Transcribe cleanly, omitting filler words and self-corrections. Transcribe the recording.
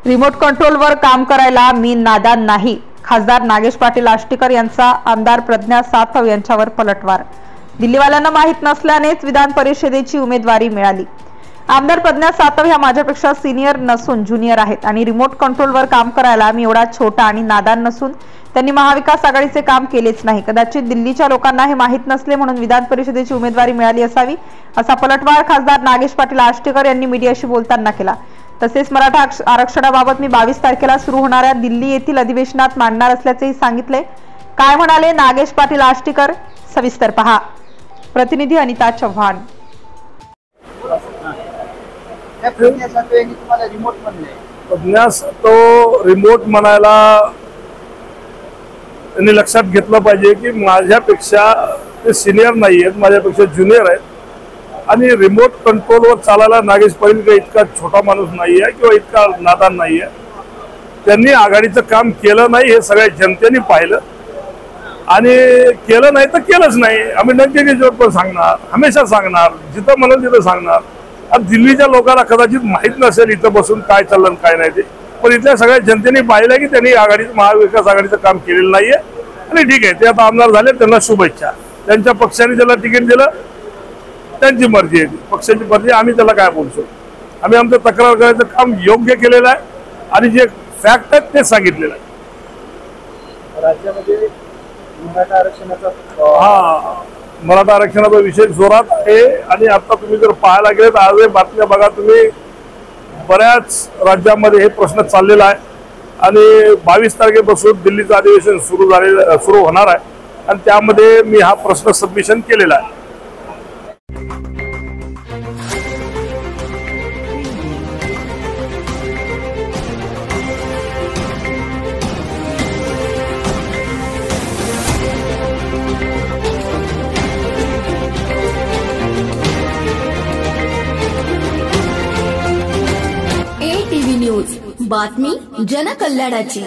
Remote कंट्रोलवर काम करायला मी नादान नाही. खासदार नागेश पाटील आष्टीकर यांचा आमदार प्रज्ञा सातव यांच्यावर पलटवार. दिल्लीवाल्यांना माहित नसल्यानेच विधान परिषदेची उमेदवारी मिळाली. आमदार प्रज्ञा सातव ह्या माझ्यापेक्षा सिनियर नसून ज्युनियर आहेत आणि रिमोट कंट्रोलवर काम करायला मी एवढा छोटा आणि नादान नसून त्यांनी महाविकास आघाडीचे काम केलेच नाही. कदाचित दिल्लीच्या लोकांना हे माहित नसले म्हणून विधान परिषदेची उमेदवारी मिळाली असावी, असा पलटवार खासदार नागेश पाटील आष्टीकर यांनी मीडियाशी बोलताना केला. तसेच मराठा आरक्षणाबाबत मी 22 तारखेला सुरू होणाऱ्या दिल्ली येथील अधिवेशनात मांडणार असल्याचेही सांगितले. काय म्हणाले नागेश पाटील आष्टीकर, सविस्तर पहा. प्रतिनिधी अनिता चव्हाण. प्रज्ञास तो रिमोट म्हणायला त्यांनी लक्षात घेतलं पाहिजे की माझ्यापेक्षा ते सिनियर नाही आहेत, माझ्यापेक्षा ज्युनियर आहेत आणि रिमोट कंट्रोलवर चालायला नागेश पाटील काही इतका छोटा माणूस नाही आहे किंवा इतका नादान नाही आहे. त्यांनी आघाडीचं काम केलं नाही हे सगळ्या जनतेने पाहिलं आणि केलं नाही तर केलंच नाही. आम्ही नक्की पण सांगणार, हमेशा सांगणार, जिथं म्हणून तिथं सांगणार. आता दिल्लीच्या लोकांना कदाचित माहीत नसेल इथं बसून काय चाललं काय नाही ते, पण इथल्या सगळ्या जनतेने पाहिलं की त्यांनी महाविकास आघाडीचं काम केलेलं नाहीये आणि ठीक आहे, ते आता आमदार झाले, त्यांना शुभेच्छा. त्यांच्या पक्षाने त्याला तिकीट दिलं, त्यांची मर्जी आहे, पक्षाची मर्जी. आम्ही त्याला काय बोलू शकतो? आम्ही आमचं तक्रार करायचं काम योग्य केलेलं आहे आणि जे फॅक्ट आहेत ते सांगितलेलं आहे. राज्यामध्ये मराठा आरक्षणाचा मराठा आरक्षणाचा विषय जोरात आहे आणि आता तुम्ही जर पाहायला गेले तर आज बातम्या बघा तुम्ही, बऱ्याच राज्यामध्ये हे प्रश्न चाललेला आहे आणि 22 तारखेपासून दिल्लीचं अधिवेशन सुरू होणार आहे आणि त्यामध्ये मी हा प्रश्न सबमिशन केलेला आहे. ATV न्यूज, बातमी जनकल्याणाची.